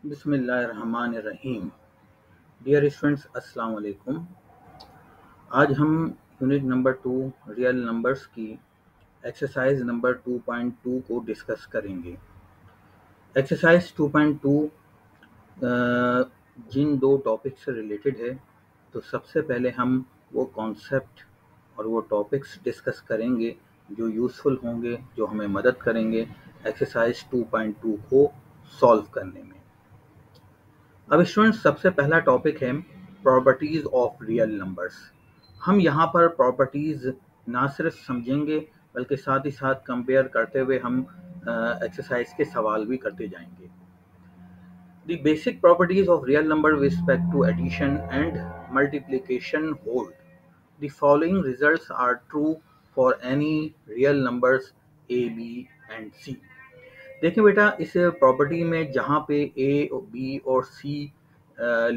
बिस्मिल्लाहिर्रहमानिर्रहीम। Dear students, अस्सलाम वालेकुम। आज हम यूनिट नंबर 2 रियल नंबर्स की एक्सरसाइज नंबर 2.2 को डिस्कस करेंगे। एक्सरसाइज 2.2 जिन दो टॉपिक से रिलेटेड है, तो सबसे पहले हम वो कॉन्सेप्ट और वो टॉपिक्स डिस्कस करेंगे जो यूज़फुल होंगे, जो हमें मदद करेंगे एक्सरसाइज 2.2 को सॉल्व करने में। अब स्टूडेंट्स, सबसे पहला टॉपिक है प्रॉपर्टीज़ ऑफ रियल नंबर्स। हम यहाँ पर प्रॉपर्टीज़ ना सिर्फ समझेंगे बल्कि साथ ही साथ कंपेयर करते हुए हम एक्सरसाइज के सवाल भी करते जाएंगे। The basic properties of real number with respect to addition and multiplication hold. The following results are true for any real numbers a, b and c. देखिए बेटा, इस प्रॉपर्टी में जहाँ पे ए, बी और सी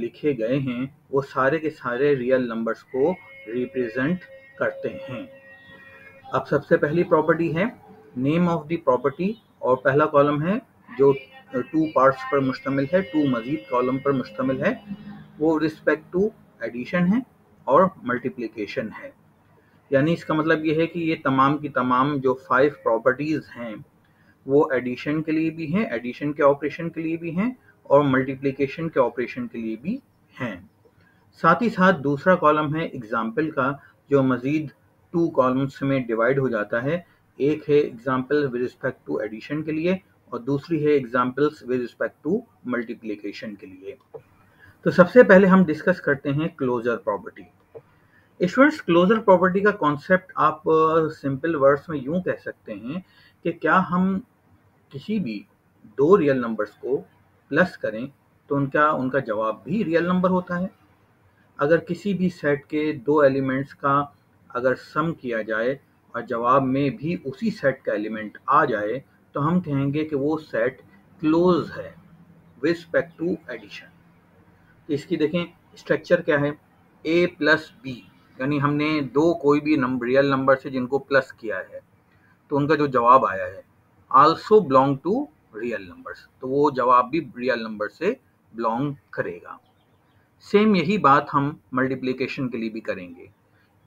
लिखे गए हैं वो सारे के सारे रियल नंबर्स को रिप्रेजेंट करते हैं। अब सबसे पहली प्रॉपर्टी है नेम ऑफ द प्रॉपर्टी, और पहला कॉलम है जो 2 पार्ट्स पर मुश्तमिल है, 2 मजीद कॉलम पर मुश्तमिल है, वो रिस्पेक्ट टू एडिशन है और मल्टीप्लिकेशन है। यानी इसका मतलब ये है कि ये तमाम की तमाम जो 5 प्रॉपर्टीज़ हैं वो एडिशन के लिए भी हैं, एडिशन के ऑपरेशन के लिए भी हैं और मल्टीप्लिकेशन के ऑपरेशन के लिए भी हैं। साथ ही साथ दूसरा कॉलम है एग्जाम्पल का, जो मज़ीद 2 कॉलम्स में डिवाइड हो जाता है। एक है example with respect to addition के लिए और दूसरी है examples with respect to multiplication के लिए। तो सबसे पहले हम डिस्कस करते हैं closure property. Students, closure property का कॉन्सेप्ट आप सिंपल वर्ड्स में यूं कह सकते हैं कि क्या हम किसी भी दो रियल नंबर्स को प्लस करें तो उनका जवाब भी रियल नंबर होता है। अगर किसी भी सेट के दो एलिमेंट्स का अगर सम किया जाए और जवाब में भी उसी सेट का एलिमेंट आ जाए तो हम कहेंगे कि वो सेट क्लोज है विद रिस्पेक्ट टू एडिशन। इसकी देखें स्ट्रक्चर क्या है, a प्लस बी, यानी हमने दो कोई भी रियल नंबर से जिनको प्लस किया है तो उनका जो जवाब आया है also belong to real numbers, तो वो जवाब भी रियल नंबर से बिलोंग करेगा। सेम यही बात हम मल्टीप्लिकेशन के लिए भी करेंगे।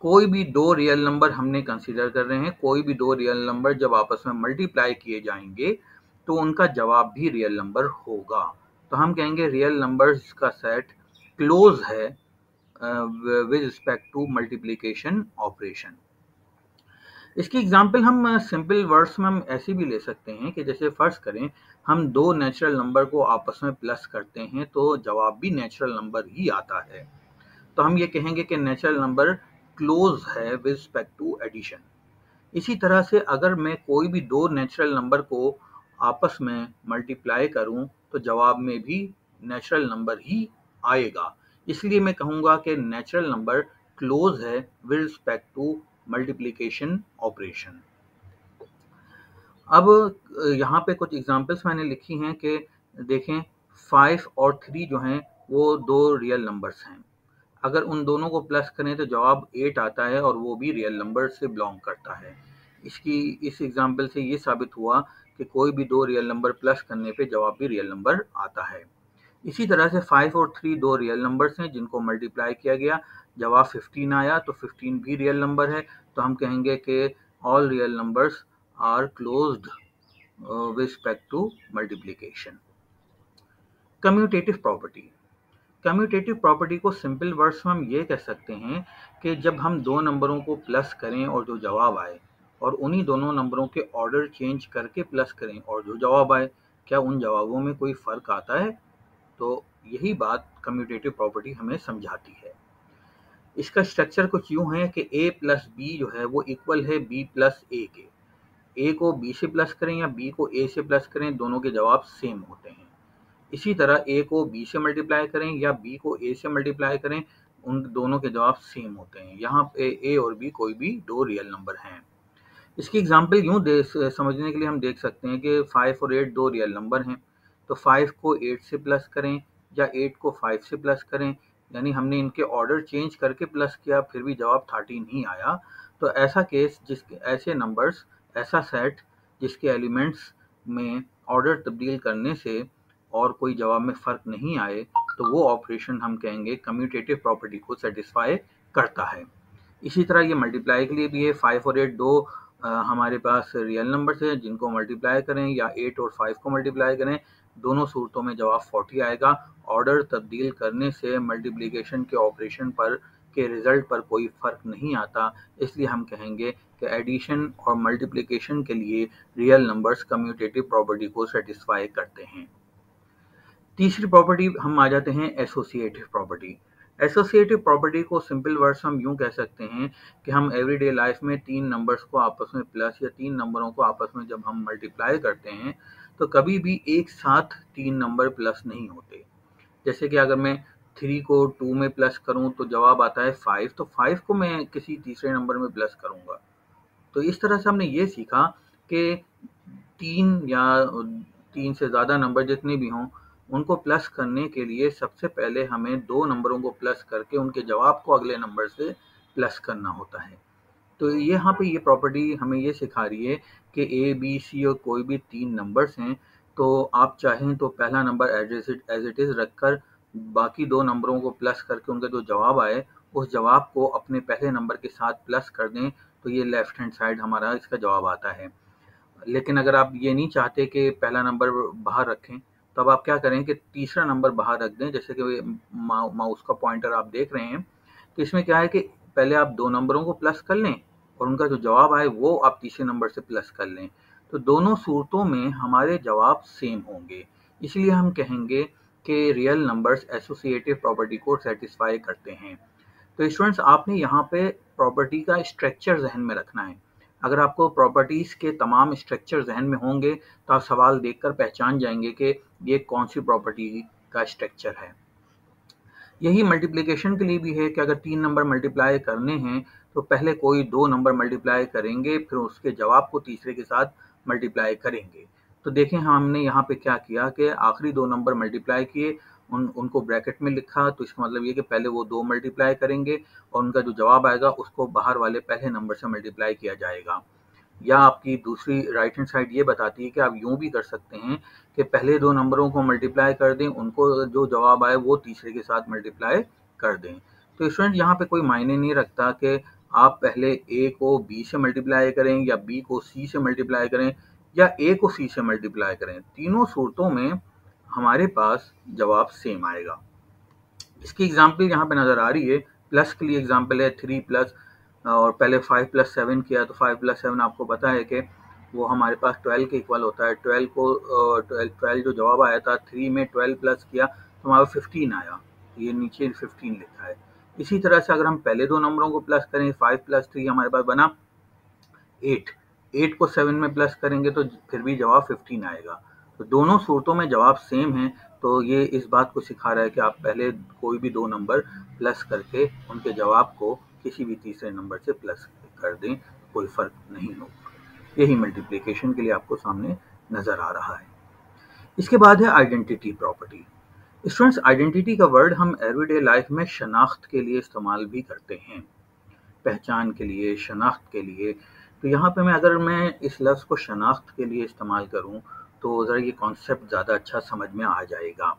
कोई भी दो रियल नंबर हमने कंसीडर कर रहे हैं, कोई भी दो रियल नंबर जब आपस में मल्टीप्लाई किए जाएंगे तो उनका जवाब भी रियल नंबर होगा। तो हम कहेंगे रियल नंबर्स का सेट क्लोज है with respect to multiplication operation. इसकी एग्जांपल हम सिंपल वर्ड्स में हम ऐसे भी ले सकते हैं कि जैसे फर्ज करें हम दो नेचुरल नंबर को आपस में प्लस करते हैं तो जवाब भी नेचुरल नंबर ही आता है। तो हम ये कहेंगे कि नेचुरल नंबर क्लोज है विद रिस्पेक्ट टू एडिशन। इसी तरह से अगर मैं कोई भी दो नेचुरल नंबर को आपस में मल्टीप्लाई करूं तो जवाब में भी नेचुरल नंबर ही आएगा। इसलिए मैं कहूँगा कि नेचुरल नंबर क्लोज है with respect to multiplication operation. अब यहाँ पे कुछ एग्जांपल्स मैंने लिखी हैं कि देखें 5 और 3 जो हैं वो दो रियल नंबर्स हैं। अगर उन दोनों को प्लस करें तो जवाब 8 आता है और वो भी रियल नंबर से बिलोंग करता है। इस एग्जांपल से ये साबित हुआ कि कोई भी दो रियल नंबर प्लस करने पे जवाब भी रियल नंबर आता है। इसी तरह से 5 और 3 दो रियल नंबर्स हैं जिनको मल्टीप्लाई किया गया, जवाब 15 आया, तो 15 भी रियल नंबर है। तो हम कहेंगे कि all real numbers are closed with respect to multiplication. Commutative property. Commutative property को सिंपल वर्ड्स में हम ये कह सकते हैं कि जब हम दो नंबरों को प्लस करें और जो जवाब आए और उन्हीं दोनों नंबरों के ऑर्डर चेंज करके प्लस करें और जो जवाब आए, क्या उन जवाबों में कोई फ़र्क आता है? तो यही बात कम्यूटेटिव प्रॉपर्टी हमें समझाती है। इसका स्ट्रक्चर कुछ यूं है कि a प्लस बी जो है वो इक्वल है b प्लस ए के। a को b से प्लस करें या b को a से प्लस करें, दोनों के जवाब सेम होते हैं। इसी तरह a को b से मल्टीप्लाई करें या b को a से मल्टीप्लाई करें, उन दोनों के जवाब सेम होते हैं। यहाँ पे a और b कोई भी दो रियल नंबर हैं। इसकी एग्जांपल यूं समझने के लिए हम देख सकते हैं कि 5 और 8 दो रियल नंबर हैं, तो 5 को 8 से प्लस करें या 8 को 5 से प्लस करें, यानी हमने इनके ऑर्डर चेंज करके प्लस किया फिर भी जवाब 13 ही आया। तो ऐसा केस ऐसे नंबर्स, ऐसा सेट जिसके एलिमेंट्स में ऑर्डर तब्दील करने से और कोई जवाब में फ़र्क नहीं आए तो वो ऑपरेशन हम कहेंगे कम्यूटेटिव प्रॉपर्टी को सेटिस्फाई करता है। इसी तरह ये मल्टीप्लाई के लिए भी है। 5 और 8 दो हमारे पास रियल नंबर्स हैं जिनको मल्टीप्लाई करें या 8 और 5 को मल्टीप्लाई करें, दोनों सूरतों में जवाब 40 आएगा। ऑर्डर तब्दील करने से मल्टीप्लिकेशन के ऑपरेशन पर के रिजल्ट पर कोई फ़र्क नहीं आता, इसलिए हम कहेंगे कि एडिशन और मल्टीप्लिकेशन के लिए रियल नंबर्स कम्यूटेटिव प्रॉपर्टी को सेटिस्फाई करते हैं। तीसरी प्रॉपर्टी हम आ जाते हैं एसोसिएटिव प्रॉपर्टी। एसोसिएटिव प्रॉपर्टी को सिंपल वर्ड्स हम यूं कह सकते हैं कि हम एवरीडे लाइफ में तीन नंबर्स को आपस में प्लस या तीन नंबरों को आपस में जब हम मल्टीप्लाई करते हैं तो कभी भी एक साथ तीन नंबर प्लस नहीं होते। जैसे कि अगर मैं 3 को 2 में प्लस करूं तो जवाब आता है 5, तो 5 को मैं किसी तीसरे नंबर में प्लस करूंगा। तो इस तरह से हमने ये सीखा कि तीन या तीन से ज़्यादा नंबर जितने भी हों उनको प्लस करने के लिए सबसे पहले हमें दो नंबरों को प्लस करके उनके जवाब को अगले नंबर से प्लस करना होता है। तो यहाँ पे ये प्रॉपर्टी हमें ये सिखा रही है कि ए बी सी और कोई भी तीन नंबर्स हैं तो आप चाहें तो पहला नंबर एज इट इज़ रखकर बाकी दो नंबरों को प्लस करके उनका जो जवाब आए उस जवाब को अपने पहले नंबर के साथ प्लस कर दें तो ये लेफ्ट हैंड साइड हमारा इसका जवाब आता है। लेकिन अगर आप ये नहीं चाहते कि पहला नंबर बाहर रखें तो अब आप क्या करें कि तीसरा नंबर बाहर रख दें। जैसे कि माउस का पॉइंटर आप देख रहे हैं तो इसमें क्या है कि पहले आप दो नंबरों को प्लस कर लें और उनका जो जवाब आए वो आप तीसरे नंबर से प्लस कर लें, तो दोनों सूरतों में हमारे जवाब सेम होंगे। इसलिए हम कहेंगे कि रियल नंबर्स एसोसिएटिव प्रॉपर्टी को सेटिस्फाई करते हैं। तो स्टूडेंट्स आपने यहाँ पे प्रॉपर्टी का स्ट्रक्चर जहन में रखना है। अगर आपको प्रॉपर्टीज़ के तमाम स्ट्रक्चर जहन में होंगे तो आप सवाल देखकर पहचान जाएंगे कि ये कौन सी प्रॉपर्टी का स्ट्रक्चर है। यही मल्टीप्लिकेशन के लिए भी है कि अगर तीन नंबर मल्टीप्लाई करने हैं तो पहले कोई दो नंबर मल्टीप्लाई करेंगे फिर उसके जवाब को तीसरे के साथ मल्टीप्लाई करेंगे। तो देखें हमने यहाँ पे क्या किया कि आखिरी दो नंबर मल्टीप्लाई किए, उनको ब्रैकेट में लिखा, तो इसका मतलब ये कि पहले वो दो मल्टीप्लाई करेंगे और उनका जो जवाब आएगा उसको बाहर वाले पहले नंबर से मल्टीप्लाई किया जाएगा। या आपकी दूसरी राइट हैंड साइड ये बताती है कि आप यूं भी कर सकते हैं कि पहले दो नंबरों को मल्टीप्लाई कर दें, उनको जो जवाब आए वो तीसरे के साथ मल्टीप्लाई कर दें। तो स्टूडेंट यहाँ पे कोई मायने नहीं रखता कि आप पहले ए को बी से मल्टीप्लाई करें या बी को सी से मल्टीप्लाई करें या ए को सी से मल्टीप्लाई करें, तीनों सूरतों में हमारे पास जवाब सेम आएगा। इसकी एग्जाम्पल यहाँ पे नज़र आ रही है। प्लस के लिए एग्जाम्पल है 3 प्लस और पहले 5 प्लस 7 किया तो 5 प्लस 7 आपको पता है कि वो हमारे पास 12 के इक्वल होता है। 12 जो जवाब आया था 3 में 12 प्लस किया तो हमारा 15 आया, ये नीचे 15 लिखा है। इसी तरह से अगर हम पहले दो नंबरों को प्लस करें 5 प्लस 3 हमारे पास बना 8 को 7 में प्लस करेंगे तो फिर भी जवाब 15 आएगा। तो दोनों सूरतों में जवाब सेम है। तो ये इस बात को सिखा रहा है कि आप पहले कोई भी दो नंबर प्लस करके उनके जवाब को किसी भी तीसरे नंबर से प्लस कर दें, कोई फ़र्क नहीं होगा। यही मल्टीप्लिकेशन के लिए आपको सामने नज़र आ रहा है। इसके बाद है आइडेंटिटी प्रॉपर्टी। स्टूडेंट्स आइडेंटिटी का वर्ड हम एवरीडे लाइफ में शनाख्त के लिए इस्तेमाल भी करते हैं, पहचान के लिए, शनाख्त के लिए। तो यहाँ पे अगर मैं इस लफ्ज़ को शनाख्त के लिए इस्तेमाल करूँ तो ज़रा ये कॉन्सेप्ट ज़्यादा अच्छा समझ में आ जाएगा।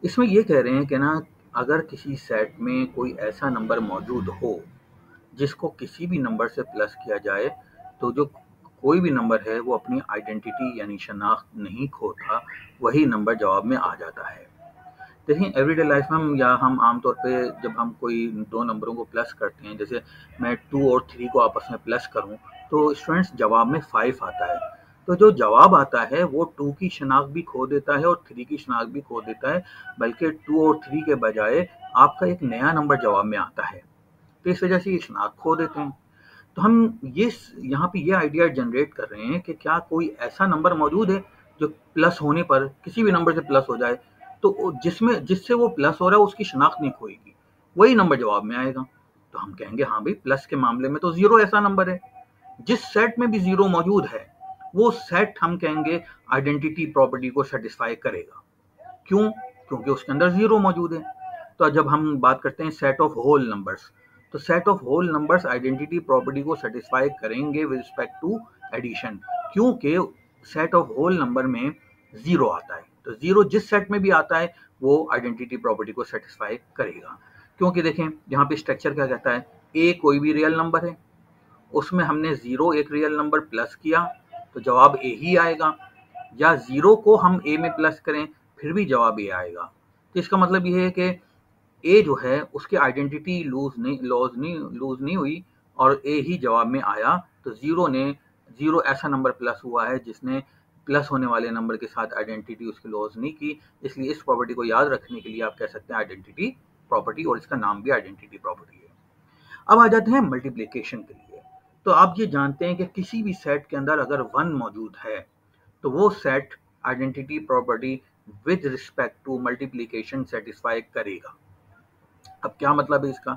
इसमें ये कह रहे हैं कि ना अगर किसी सेट में कोई ऐसा नंबर मौजूद हो जिसको किसी भी नंबर से प्लस किया जाए तो जो कोई भी नंबर है वो अपनी आइडेंटिटी यानी शनाख्त नहीं खोता, वही नंबर जवाब में आ जाता है। देखिए एवरीडे लाइफ में हम आमतौर पे जब हम कोई दो नंबरों को प्लस करते हैं, जैसे मैं 2 और 3 को आपस में प्लस करूं तो स्टूडेंट्स जवाब में 5 आता है। तो जो जवाब आता है वो 2 की शनाख्त भी खो देता है और 3 की शनाख्त भी खो देता है, बल्कि 2 और 3 के बजाय आपका एक नया नंबर जवाब में आता है। तो इस वजह से ये शनाख्त खो देते हैं। तो हम ये यहाँ पे ये आइडिया जनरेट कर रहे हैं कि क्या कोई ऐसा नंबर मौजूद है जो प्लस होने पर किसी भी नंबर से प्लस हो जाए तो जिससे वो प्लस हो रहा है उसकी शनाख्त नहीं खोएगी, वही नंबर जवाब में आएगा। तो हम कहेंगे हाँ भाई प्लस के मामले में तो जीरो ऐसा नंबर है। जिस सेट में भी जीरो मौजूद है वो सेट हम कहेंगे आइडेंटिटी प्रॉपर्टी को सेटिस्फाई करेगा। क्यों? क्योंकि उसके अंदर जीरो मौजूद है। तो जब हम बात करते हैं सेट ऑफ होल नंबर्स, तो set of whole numbers identity property को सेटिस्फाई करेंगे विद रिस्पेक्ट टू एडिशन, क्योंकि सेट ऑफ होल नंबर में जीरो आता है। तो 0 जिस सेट में भी आता है वो आइडेंटिटी प्रॉपर्टी को सेटिस्फाई करेगा। क्योंकि देखें यहाँ पे स्ट्रक्चर क्या कहता है, ए कोई भी रियल नंबर है, उसमें हमने 0 एक रियल नंबर प्लस किया तो जवाब ए ही आएगा, या 0 को हम ए में प्लस करें फिर भी जवाब ए आएगा। तो इसका मतलब ये है कि ए जो है उसकी आइडेंटिटी लूज नहीं हुई और ए ही जवाब में आया। तो 0 ऐसा नंबर प्लस हुआ है जिसने प्लस होने वाले नंबर के साथ आइडेंटिटी उसकी लॉस नहीं की, इसलिए इस प्रॉपर्टी को याद रखने के लिए आप कह सकते हैं आइडेंटिटी प्रॉपर्टी, और इसका नाम भी आइडेंटिटी प्रॉपर्टी है। अब आ जाते हैं मल्टीप्लिकेशन के लिए। तो आप ये जानते हैं कि किसी भी सेट के अंदर अगर 1 मौजूद है तो वो set identity property with respect to multiplication satisfy करेगा। अब क्या मतलब है इसका,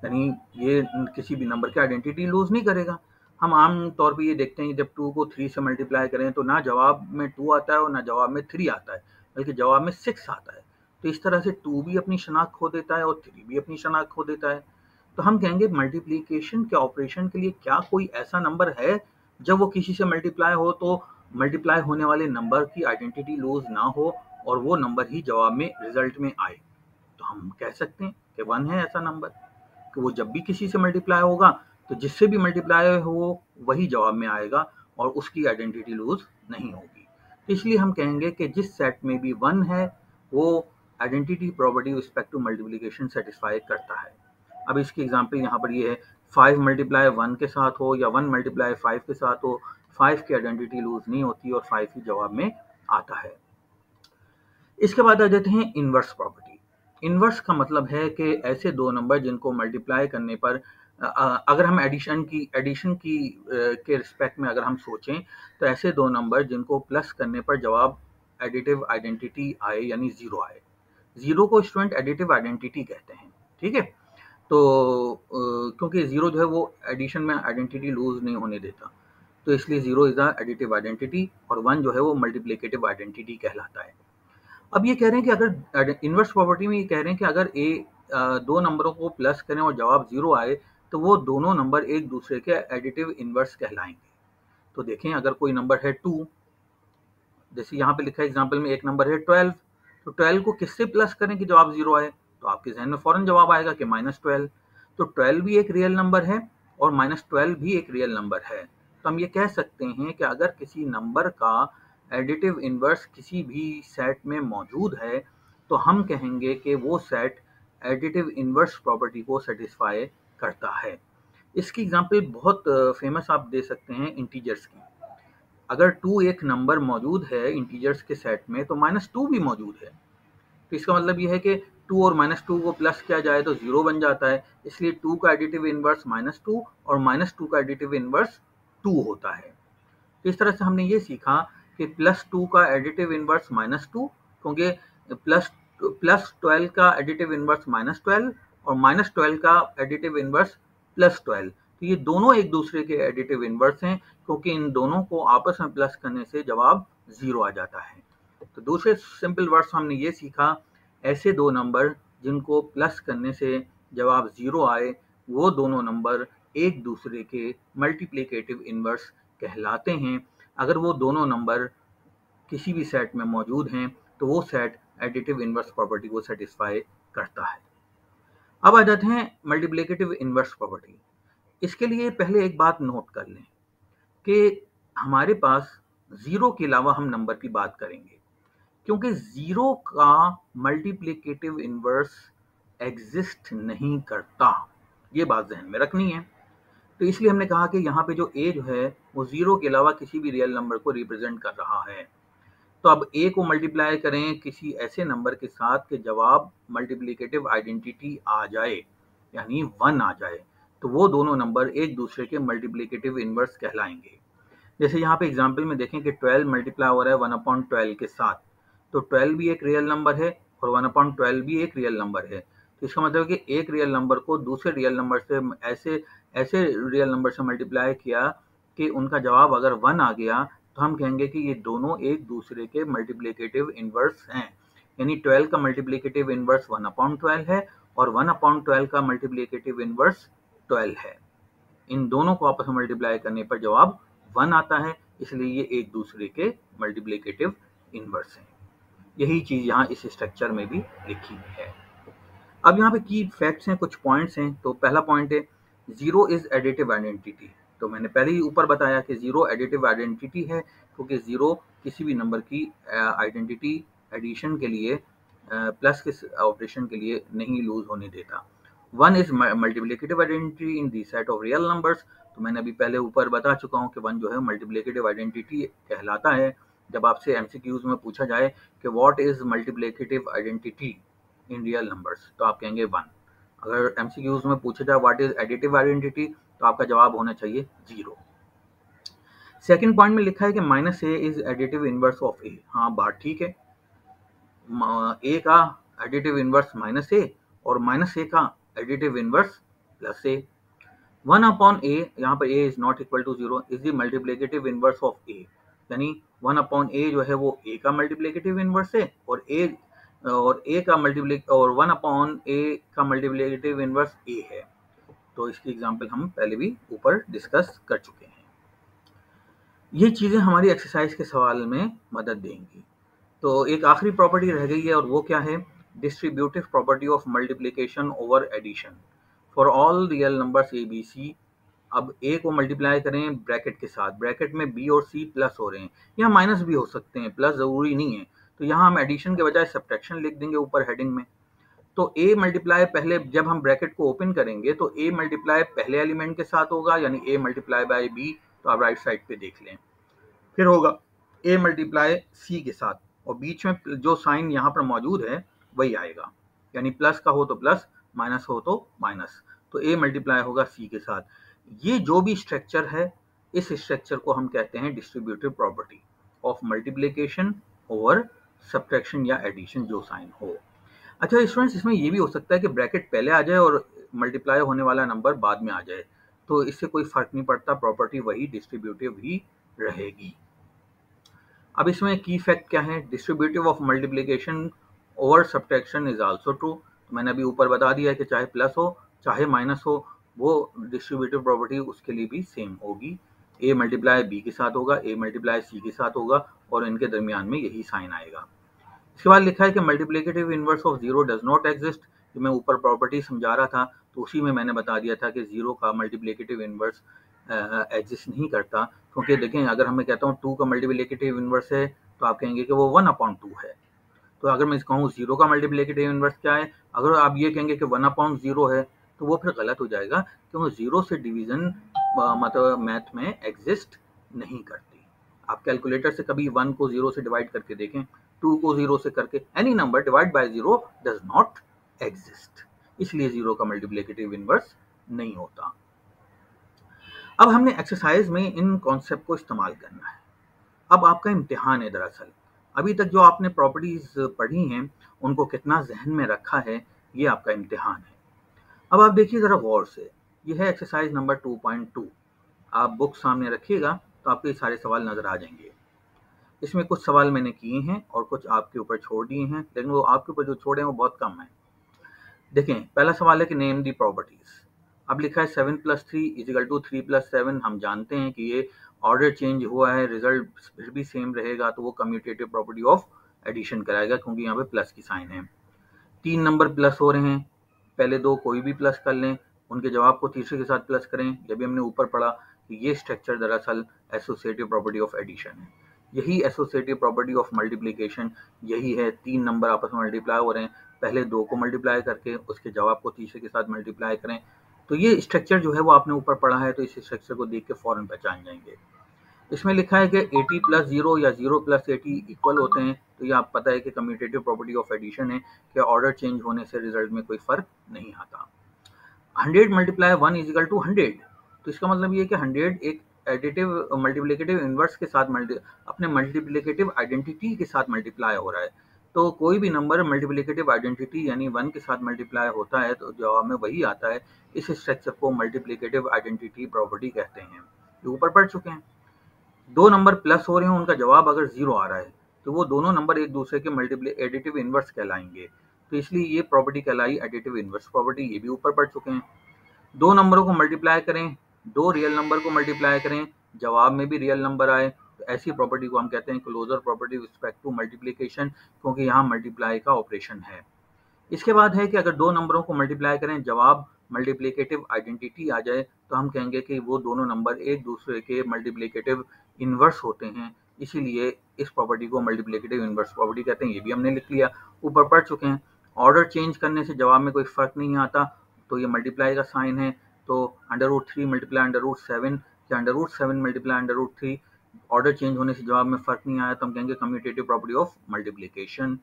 यानी ये किसी भी नंबर की आइडेंटिटी लूज नहीं करेगा। हम आम तौर पे ये देखते हैं जब 2 को 3 से मल्टीप्लाई करें तो ना जवाब में 2 आता है और ना जवाब में 3 आता है, बल्कि जवाब में 6 आता है। तो इस तरह से 2 भी अपनी शनाख्त खो देता है और 3 भी अपनी शनाख्त खो देता है। तो हम कहेंगे मल्टीप्लिकेशन के ऑपरेशन के लिए क्या कोई ऐसा नंबर है जब वो किसी से मल्टीप्लाई हो तो मल्टीप्लाई होने वाले नंबर की आइडेंटिटी लूज ना हो और वो नंबर ही जवाब में रिजल्ट में आए। तो हम कह सकते हैं कि 1 है ऐसा नंबर कि वो जब भी किसी से मल्टीप्लाई होगा तो जिससे भी मल्टीप्लाई हो वही जवाब में आएगा और उसकी आइडेंटिटी लूज नहीं होगी। इसलिए हम कहेंगे कि जिस सेट में भी 1 है वो identity property respect to multiplication satisfy करता है। अब इसकी एग्जांपल यहाँ पर ये है, 5 मल्टीप्लाई 1 के साथ हो या 1 मल्टीप्लाई 5 के साथ हो, 5 की आइडेंटिटी लूज नहीं होती और 5 ही जवाब में आता है। इसके बाद आ जाते हैं इनवर्स प्रॉपर्टी। इनवर्स का मतलब है कि ऐसे दो नंबर जिनको मल्टीप्लाई करने पर अगर हम एडिशन की के रिस्पेक्ट में अगर हम सोचें तो ऐसे दो नंबर जिनको प्लस करने पर जवाब एडिटिव आइडेंटिटी आए यानी 0 आए। 0 को स्टूडेंट एडिटिव आइडेंटिटी कहते हैं, ठीक है। तो क्योंकि 0 जो है वो एडिशन में आइडेंटिटी लूज नहीं होने देता, तो इसलिए 0 इज द एडिटिव आइडेंटिटी और 1 जो है वो मल्टीप्लिकेटिव आइडेंटिटी कहलाता है। अब ये कह रहे हैं कि अगर इनवर्स प्रॉपर्टी में ये कह रहे हैं कि अगर दो नंबरों को प्लस करें और जवाब 0 आए तो वो दोनों नंबर एक दूसरे के एडिटिव इनवर्स कहलाएंगे। तो देखें अगर कोई नंबर है 2, जैसे यहाँ पे लिखा है एग्जाम्पल में एक नंबर है 12, तो 12 को किससे प्लस करें कि जवाब 0 आए, तो आपके जहन में फौरन जवाब आएगा कि -12। तो 12 भी एक रियल नंबर है और -12 भी एक रियल नंबर है। तो हम ये कह सकते हैं कि अगर किसी नंबर का एडिटिव इनवर्स किसी भी सेट में मौजूद है तो हम कहेंगे कि वो सेट एडिटिव इनवर्स प्रॉपर्टी को सेटिस्फाई करता है। इसकी एग्जांपल बहुत फेमस आप दे सकते हैं इंटीजर्स की। अगर 2 एक नंबर मौजूद है इंटीजर्स के सेट में तो -2 भी मौजूद है। तो इसका मतलब ये है कि 2 और -2 को प्लस किया जाए तो 0 बन जाता है, इसलिए 2 का एडिटिव इनवर्स -2 और -2 का एडिटिव इनवर्स 2 होता है। तो इस तरह से हमने ये सीखा कि +2 का एडिटिव इनवर्स -2, क्योंकि +12 का एडिटिव इनवर्स -12 और -12 का एडिटिव इनवर्स +12। तो ये दोनों एक दूसरे के एडिटिव इनवर्स हैं क्योंकि इन दोनों को आपस में प्लस करने से जवाब 0 आ जाता है। तो दूसरे सिंपल वर्ड्स हमने ये सीखा, ऐसे दो नंबर जिनको प्लस करने से जवाब 0 आए वो दोनों नंबर एक दूसरे के मल्टीप्लिकेटिव इनवर्स कहलाते हैं। अगर वो दोनों नंबर किसी भी सेट में मौजूद हैं तो वो सेट एडिटिव इनवर्स प्रॉपर्टी को सेटिस्फाई करता है। अब आ जाते हैं मल्टीप्लिकेटिव इनवर्स प्रॉपर्टी। इसके लिए पहले एक बात नोट कर लें कि हमारे पास 0 के अलावा हम नंबर की बात करेंगे, क्योंकि 0 का मल्टीप्लिकेटिव इनवर्स एग्जिस्ट नहीं करता, ये बात ज़हन में रखनी है। तो इसलिए हमने कहा कि यहाँ पे जो a जो है वो 0 के अलावा किसी भी रियल नंबर को रिप्रेजेंट कर रहा है। तो अब a को मल्टीप्लाई करें किसी ऐसे नंबर के साथ कि जवाब मल्टीप्लिकेटिव आइडेंटिटी आ जाए यानी 1 आ जाए, तो वो दोनों नंबर एक दूसरे के मल्टीप्लिकेटिव इनवर्स कहलाएंगे। जैसे यहाँ पे एग्जाम्पल में देखें कि 12 मल्टीप्लाई हो रहा है 1/12 के साथ, तो 12 भी एक रियल नंबर है और 1/12 भी एक रियल नंबर है। तो इसका मतलब है कि एक रियल नंबर को दूसरे रियल नंबर से ऐसे रियल नंबर से मल्टीप्लाई किया कि उनका जवाब अगर 1 आ गया तो हम कहेंगे कि ये दोनों एक दूसरे के मल्टीप्लिकेटिव इनवर्स हैं। यानी 12 का मल्टीप्लिकेटिव इनवर्स 1/12 है और 1/12 का मल्टीप्लिकेटिव इनवर्स 12 है। इन दोनों को आपस में मल्टीप्लाई करने पर जवाब 1 आता है, इसलिए ये एक दूसरे के मल्टीप्लिकेटिव इनवर्स हैं। यही चीज़ यहाँ इस स्ट्रक्चर में भी लिखी हुई है। अब यहाँ पे की फैक्ट्स हैं, कुछ पॉइंट्स हैं। तो पहला पॉइंट है जीरो इज एडिटिव आइडेंटिटी। तो मैंने पहले ही ऊपर बताया कि जीरो एडिटिव आइडेंटिटी है, क्योंकि जीरो किसी भी नंबर की आइडेंटिटी एडिशन के लिए प्लस के ऑपरेशन के लिए नहीं लूज होने देता। One is multiplicative identity in the set of real numbers. तो मैंने अभी पहले ऊपर बता चुका हूँ कि वन जो है मल्टीप्लिकेटिव आइडेंटिटी कहलाता है। जब आपसे एमसीक्यूज में पूछा जाए कि what is multiplicative identity in real numbers, तो आप कहेंगे वन। अगर एमसीक्यूज में पूछा जाए व्हाट इज एडिटिव आइडेंटिटी, तो आपका जवाब होना चाहिए जीरो। सेकंड पॉइंट में लिखा है कि minus A is additive inverse of A. हाँ, बात ठीक है। ए का एडिटिव इनवर्स माइनस ए और माइनस ए का additive inverse plus A. One upon A, यहाँ पर A is not equal to zero, is the multiplicative inverse of A. यानी वन अपॉन ए जो है वो ए का मल्टीप्लिकेटिव इनवर्स है, और ए का मल्टीप्लिक और वन अपॉन ए का मल्टीप्लिकेटिव इनवर्स ए है। तो इसकी एग्जांपल हम पहले भी ऊपर डिस्कस कर चुके हैं। ये चीज़ें हमारी एक्सरसाइज के सवाल में मदद देंगी। तो एक आखिरी प्रॉपर्टी रह गई है, और वो क्या है? Distributive property of multiplication over addition for all real numbers A B C. अब ए को मल्टीप्लाई करें ब्रैकेट के साथ, ब्रैकेट में बी और सी प्लस हो रहे हैं, या माइनस भी हो सकते हैं, प्लस ज़रूरी नहीं है। तो यहाँ हम एडिशन के बजाय सब्ट्रैक्शन लिख देंगे ऊपर हेडिंग में। तो ए मल्टीप्लाई पहले, जब हम ब्रैकेट को ओपन करेंगे तो ए मल्टीप्लाई पहले एलिमेंट के साथ होगा, यानी ए मल्टीप्लाई बाय बी। तो आप राइट साइड पे देख लें। फिर होगा ए मल्टीप्लाई सी के साथ, और बीच में जो साइन यहाँ पर मौजूद है वही आएगा, यानी प्लस का हो तो प्लस, माइनस हो तो माइनस। तो ए मल्टीप्लाई होगा सी के साथ। ये जो भी स्ट्रक्चर है, इस स्ट्रक्चर को हम कहते हैं distributive property of multiplication over subtraction या एडिशन, जो साइन हो। अच्छा स्टूडेंट्स, इसमें ये भी हो सकता है कि ब्रैकेट पहले आ जाए और मल्टीप्लाई होने वाला नंबर बाद में आ जाए, तो इससे कोई फर्क नहीं पड़ता, प्रॉपर्टी वही डिस्ट्रीब्यूटिव ही रहेगी। अब इसमें की फैक्ट क्या है? Distributive of multiplication over subtraction is also true. तो मैंने अभी ऊपर बता दिया है कि चाहे प्लस हो चाहे माइनस हो, वो डिस्ट्रीब्यूटिव प्रॉपर्टी उसके लिए भी सेम होगी। ए मल्टीप्लाई बी के साथ होगा, ए मल्टीप्लाई सी के साथ होगा, और इनके दरमियान में यही साइन आएगा। इसके बाद लिखा है कि multiplicative inverse of zero does not exist. जो मैं ऊपर प्रॉपर्टी समझा रहा था, तो उसी में मैंने बता दिया था कि जीरो का मल्टीप्लिकेटिव इनवर्स एग्जिस्ट नहीं करता। क्योंकि देखें, अगर मैं कहता हूँ टू का मल्टीप्लिकेटिव इनवर्स है, तो आप कहेंगे कि वो 1/2 है। तो अगर मैं कहूँ जीरो का मल्टीप्लिकेटिव इनवर्स क्या है, अगर आप ये कहेंगे कि 1/0 है, तो वो फिर गलत हो जाएगा, क्योंकि जीरो से डिवीजन मतलब मैथ में एग्जिस्ट नहीं करती। आप कैलकुलेटर से कभी 1 को 0 से डिवाइड करके देखें, 2 को 0 से करके, any number divide by 0 does not exist. इसलिए जीरो का मल्टीप्लिकेटिव इनवर्स नहीं होता। अब हमने एक्सरसाइज में इन कॉन्सेप्ट को इस्तेमाल करना है। अब आपका इम्तिहान है। दरअसल अभी तक जो आपने प्रॉपर्टीज पढ़ी हैं, उनको कितना जहन में रखा है, ये आपका इम्तिहान है। अब आप देखिए ज़रा गौर से, ये है एक्सरसाइज नंबर 2.2। आप बुक सामने रखिएगा तो आपको ये सारे सवाल नज़र आ जाएंगे। इसमें कुछ सवाल मैंने किए हैं और कुछ आपके ऊपर छोड़ दिए हैं, लेकिन वो आपके ऊपर जो छोड़े हैं वो बहुत कम है। देखें, पहला सवाल है कि नेम दी प्रॉपर्टीज। अब लिखा है 7 + 3 = 3 + 7। हम जानते हैं कि ये ऑर्डर चेंज हुआ है, रिजल्ट फिर भी सेम रहेगा, तो वो कम्यूटेटिव प्रॉपर्टी ऑफ एडिशन कराएगा, क्योंकि यहाँ पे प्लस की साइन है। 3 नंबर प्लस हो रहे हैं, पहले दो कोई भी प्लस कर लें, उनके जवाब को तीसरे के साथ प्लस करें। जब भी हमने ऊपर पढ़ा कि ये स्ट्रक्चर दरअसल एसोसिएटिव प्रॉपर्टी ऑफ एडिशन है। यही एसोसिएटिव प्रॉपर्टी ऑफ मल्टीप्लिकेशन यही है। 3 नंबर आपस में मल्टीप्लाई हो रहे हैं, पहले दो को मल्टीप्लाई करके उसके जवाब को तीसरे के साथ मल्टीप्लाई करें। तो ये स्ट्रक्चर जो है वो आपने ऊपर पढ़ा है, तो इस स्ट्रक्चर को देख के फौरन पहचान जाएंगे। इसमें लिखा है कि 80 + 0 या 0 + 80 इक्वल होते हैं। तो ये आप पता है कि कम्यूटेटिव प्रॉपर्टी ऑफ एडिशन है कि ऑर्डर चेंज होने से रिजल्ट में कोई फर्क नहीं आता। 100 × 1 = 100। तो इसका मतलब ये है कि 100 एक एडिटिव मल्टीप्लिकेटिव इनवर्स के साथ अपने मल्टीप्लिकेटिव आइडेंटिटी के साथ मल्टीप्लाई हो रहा है। तो कोई भी नंबर मल्टीप्लिकेटिव आइडेंटिटी यानी 1 के साथ मल्टीप्लाई होता है, तो जवाब में वही आता है। इस स्ट्रक्चर को मल्टीप्लिकेटिव आइडेंटिटी प्रॉपर्टी कहते हैं। ये ऊपर पढ़ चुके हैं। दो नंबर प्लस हो रहे हैं, उनका जवाब अगर 0 आ रहा है, तो वो दोनों नंबर एक दूसरे के एडिटिव इनवर्स कहलाएंगे। तो इसलिए ये प्रॉपर्टी कहलाई एडिटिव इनवर्स प्रॉपर्टी। ये भी ऊपर पढ़ चुके हैं। दो नंबरों को मल्टीप्लाई करें, दो रियल नंबर को मल्टीप्लाई करें, जवाब में भी रियल नंबर आए, तो ऐसी प्रॉपर्टी को हम कहते हैं closure property with respect to multiplication, क्योंकि यहाँ मल्टीप्लाई का ऑपरेशन है। इसके बाद है कि अगर दो नंबरों को मल्टीप्लाई करें, जवाब मल्टीप्लिकेटिव आइडेंटिटी आ जाए, तो हम कहेंगे कि वो दोनों नंबर एक दूसरे के मल्टीप्लिकेटिव इन्वर्स होते हैं। इसीलिए इस प्रॉपर्टी को मल्टीप्लिकेटिव इन्वर्स प्रॉपर्टी कहते हैं। ये भी हमने लिख लिया, ऊपर पढ़ चुके हैं। ऑर्डर चेंज करने से जवाब में कोई फर्क नहीं आता, तो ये मल्टीप्लाई का साइन है, तो √3 मल्टीप्लाई √7 या √7 मल्टीप्लाई √3, ऑर्डर चेंज होने से जवाब में फर्क नहीं आया, तो हम कहेंगे कम्यूटेटिव प्रॉपर्टी ऑफ मल्टीप्लिकेशन।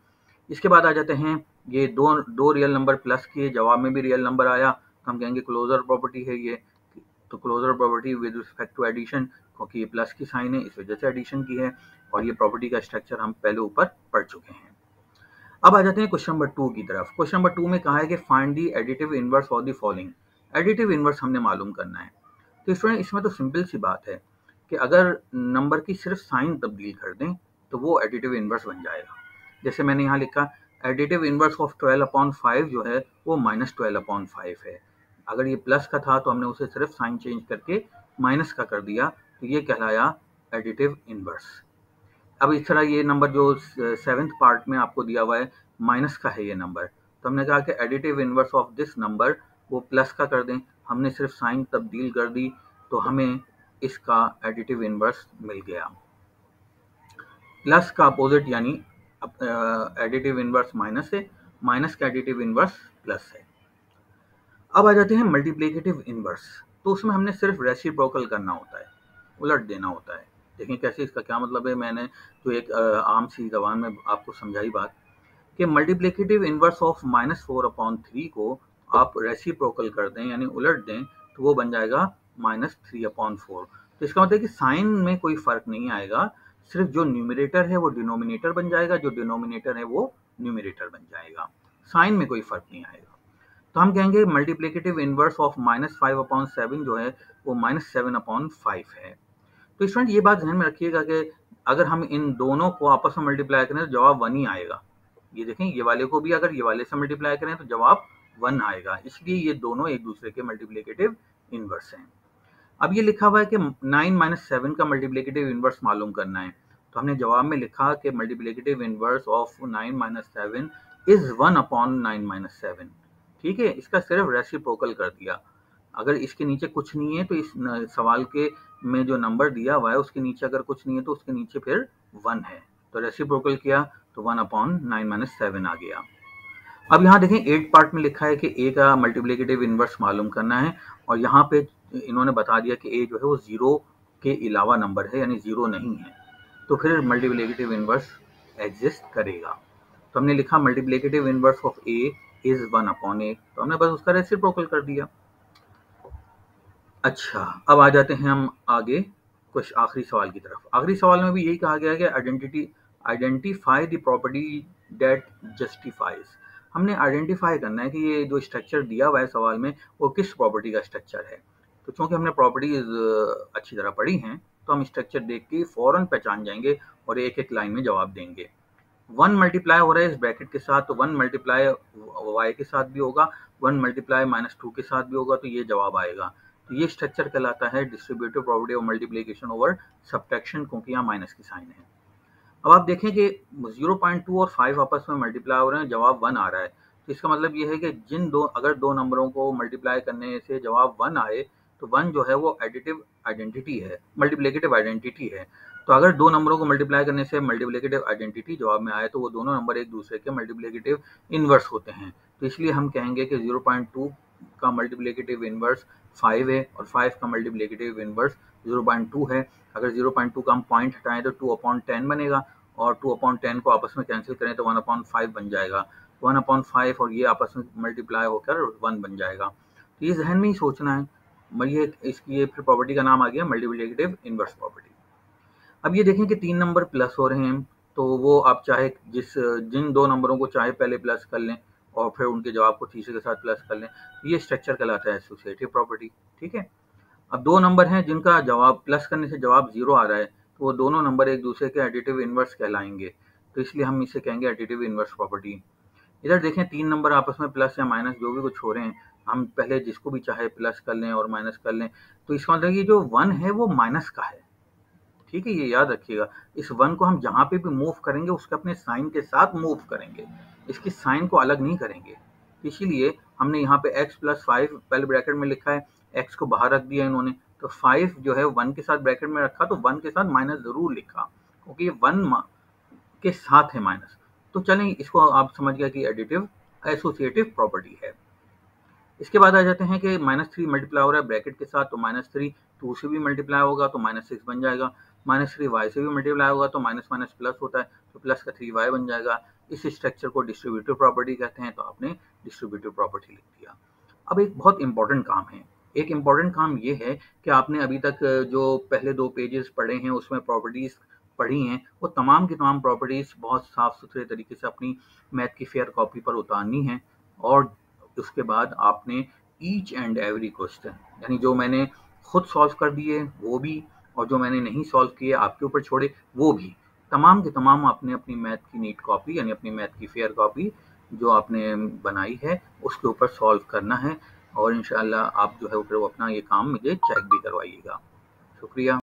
इसके बाद आ जाते हैं, ये दो रियल नंबर प्लस किए, जवाब में भी रियल नंबर आया, तो हम कहेंगे क्लोजर प्रॉपर्टी है ये। तो closure property with respect to addition, क्योंकि ये प्लस की साइन है इस वजह से एडिशन की है, और ये प्रॉपर्टी का स्ट्रक्चर हम पहले ऊपर पढ़ चुके हैं। अब आ जाते हैं क्वेश्चन नंबर 2 की तरफ। क्वेश्चन नंबर 2 में कहा है कि find the additive inverse for the following. Additive inverse हमने मालूम करना है। तो स्टूडेंट इसमें तो सिंपल सी बात है कि अगर नंबर की सिर्फ साइन तब्दील कर दें तो वो एडिटिव इनवर्स बन जाएगा। जैसे मैंने यहाँ लिखा एडिटिव इनवर्स ऑफ 12/5 जो है वो -12/5 है। अगर ये प्लस का था तो हमने उसे सिर्फ साइन चेंज करके माइनस का कर दिया, तो ये कहलाया एडिटिव इनवर्स। अब इस तरह ये नंबर जो 7th पार्ट में आपको दिया हुआ है माइनस का है ये नंबर, तो हमने कहा कि additive inverse of this number वो प्लस का कर दें, हमने सिर्फ साइन तब्दील कर दी तो हमें इसका एडिटिव इनवर्स मिल गया। प्लस का अपोजिट यानी एडिटिव इनवर्स माइनस है, माइनस का एडिटिव इनवर्स प्लस है। अब आ जाते हैं मल्टीप्लिकेटिव इनवर्स। तो उसमें हमने सिर्फ रेसिप्रोकल करना होता है, उलट देना होता है। देखें कैसे, इसका क्या मतलब है। मैंने तो एक आम सी जबान में आपको समझाई बात कि मल्टीप्लिकेटिव इनवर्स ऑफ -4/3 को आप रेसिप्रोकल कर दें यानी उलट दें, तो वो बन जाएगा -3/4। तो इसका मतलब है कि साइन में कोई फर्क नहीं आएगा, सिर्फ जो न्यूमरेटर है वो डिनोमिनेटर बन जाएगा, जो डिनोमिनेटर है वो न्यूमरेटर बन जाएगा, साइन में कोई फर्क नहीं आएगा। तो हम कहेंगे मल्टीप्लिकेटिव इनवर्स ऑफ -5/7 जो है वो -7/5 है। तो स्टूडेंट ये बात ध्यान में रखिएगा कि अगर हम इन दोनों को आपस में मल्टीप्लाई करें तो जवाब 1 ही आएगा। ये देखें, ये वाले को भी अगर ये वाले से मल्टीप्लाई करें तो जवाब 1 आएगा, इसलिए ये दोनों एक दूसरे के मल्टीप्लिकेटिव इनवर्स हैं। अब ये लिखा हुआ है कि 9 - 7 का मल्टीप्लिकेटिव इनवर्स मालूम करना है, तो हमने जवाब में लिखा कि मल्टीप्लिकेटिव इनवर्स ऑफ 9 - 7 इज 1/9 - 7। ठीक है, इसका सिर्फ रेसिप्रोकल कर दिया। अगर इसके नीचे कुछ नहीं है तो इस सवाल के में जो नंबर दिया हुआ है उसके नीचे अगर कुछ नहीं है तो उसके नीचे फिर 1 है, तो रेसिप्रोकल किया तो 1/9 - 7 आ गया। अब यहाँ देखें 8 पार्ट में लिखा है कि ए का मल्टीप्लिकेटिव इनवर्स मालूम करना है, और यहाँ पे इन्होंने बता दिया कि ए जो है वो 0 के अलावा नंबर है यानी 0 नहीं है, तो फिर मल्टीप्लिकेटिव इनवर्स एग्जिस्ट करेगा। तो हमने लिखा multiplicative inverse of A is 1/8, तो हमने बस उसका रेसिप्रोकल कर दिया। अच्छा, अब आ जाते हैं हम आगे कुछ आखिरी सवाल की तरफ। आखिरी सवाल में भी यही कहा गया है कि identify the property that justifies. हमने आइडेंटिफाई करना है कि ये जो स्ट्रक्चर दिया हुआ है सवाल में वो किस प्रॉपर्टी का स्ट्रक्चर है। तो चूंकि हमने प्रॉपर्टीज अच्छी तरह पढ़ी हैं तो हम स्ट्रक्चर देख के फौरन पहचान जाएंगे और एक एक लाइन में जवाब देंगे। 1 मल्टीप्लाई हो रहा है इस ब्रैकेट के साथ, तो 1 मल्टीप्लाई y के साथ भी होगा, 1 मल्टीप्लाई -2 के साथ भी होगा, तो ये जवाब आएगा। तो ये स्ट्रक्चर कहलाता है distributive property of multiplication over subtraction, क्योंकि यहाँ माइनस की साइन है। अब आप देखें कि 0.2 और 5 आपस में मल्टीप्लाई हो रहे हैं, जवाब 1 आ रहा है, तो इसका मतलब ये है कि अगर दो नंबरों को मल्टीप्लाई करने से जवाब 1 आए तो 1 जो है वो एडिटिव आइडेंटिटी है, मल्टीप्लिकेटिव आइडेंटिटी है। तो अगर दो नंबरों को मल्टीप्लाई करने से मल्टीप्लिकेटिव आइडेंटिटी जवाब में आए तो वो दोनों नंबर एक दूसरे के मल्टीप्लिकेटिव इनवर्स होते हैं। तो इसलिए हम कहेंगे कि 0.2 का मल्टीप्लिकेटिव इनवर्स 5 है और 5 का मल्टीप्लिकेटिव इनवर्स 0.2 है। अगर 0.2 का हम पॉइंट हटाएं तो 2/10 बनेगा, और 2/10 को आपस में कैंसिल करें तो 1/5 बन जाएगा। 1/5 और ये आपस में मल्टीप्लाई होकर 1 बन जाएगा। तो ये जहन में ही सोचना है। ये इसकी फिर प्रॉपर्टी का नाम आ गया मल्टीप्लिकेटिव इनवर्स प्रॉपर्टी। अब ये देखें कि 3 नंबर प्लस हो रहे हैं, तो वो आप चाहे जिन दो नंबरों को चाहे पहले प्लस कर लें और फिर उनके जवाब को तीसरे के साथ प्लस कर लें, ये स्ट्रक्चर कहलाता है एसोसिएटिव प्रॉपर्टी। ठीक है, अब दो नंबर हैं जिनका जवाब प्लस करने से जवाब 0 आ रहा है, तो वो दोनों नंबर एक दूसरे के एडिटिव इनवर्स कहलाएंगे, तो इसलिए हम इसे कहेंगे एडिटिव इनवर्स प्रॉपर्टी। इधर देखें 3 नंबर आपस में प्लस या माइनस जो भी कुछ हो रहे हैं, हम पहले जिसको भी चाहे प्लस कर लें और माइनस कर लें, तो इसका मतलब ये जो 1 है वो माइनस का है। ठीक है, ये याद रखिएगा। इस 1 को हम जहाँ पे भी मूव करेंगे उसके अपने साइन के साथ मूव करेंगे, इसकी साइन को अलग नहीं करेंगे। इसीलिए हमने यहाँ पे x + 5 पहले ब्रैकेट में लिखा है, x को बाहर रख दिया इन्होंने, तो 5 जो है 1 के साथ ब्रैकेट में रखा, तो 1 के साथ माइनस जरूर लिखा, क्योंकि ये 1 के साथ है माइनस। तो चलें, इसको आप समझ गया कि एडिटिव एसोसिएटिव प्रॉपर्टी है। इसके बाद आ जाते हैं कि -3 मल्टीप्लाई हो रहा है ब्रैकेट के साथ, तो -3 2 से भी मल्टीप्लाई होगा तो -6 बन जाएगा, -3 y से भी मल्टीप्लाई होगा तो माइनस माइनस प्लस होता है, तो प्लस का 3y बन जाएगा। इस स्ट्रक्चर को डिस्ट्रीब्यूटिव प्रॉपर्टी कहते हैं, तो आपने डिस्ट्रीब्यूटिव प्रॉपर्टी लिख दिया। अब एक बहुत इंपॉर्टेंट काम है, एक इम्पॉर्टेंट काम ये है कि आपने अभी तक जो पहले 2 पेजेस पढ़े हैं उसमें प्रॉपर्टीज़ पढ़ी हैं, वो तमाम की तमाम प्रॉपर्टीज़ बहुत साफ़ सुथरे तरीके से अपनी मैथ की फेयर कॉपी पर उतारनी है, और उसके बाद आपने ईच एंड एवरी क्वेश्चन, यानी जो मैंने खुद सॉल्व कर दिए वो भी, और जो मैंने नहीं सॉल्व किए आपके ऊपर छोड़े वो भी, तमाम के तमाम आपने अपनी मैथ की नीट कॉपी यानी अपनी मैथ की फेयर कॉपी जो आपने बनाई है उसके ऊपर सॉल्व करना है, और इंशाल्लाह आप जो है वो अपना ये काम मुझे चेक भी करवाइएगा। शुक्रिया।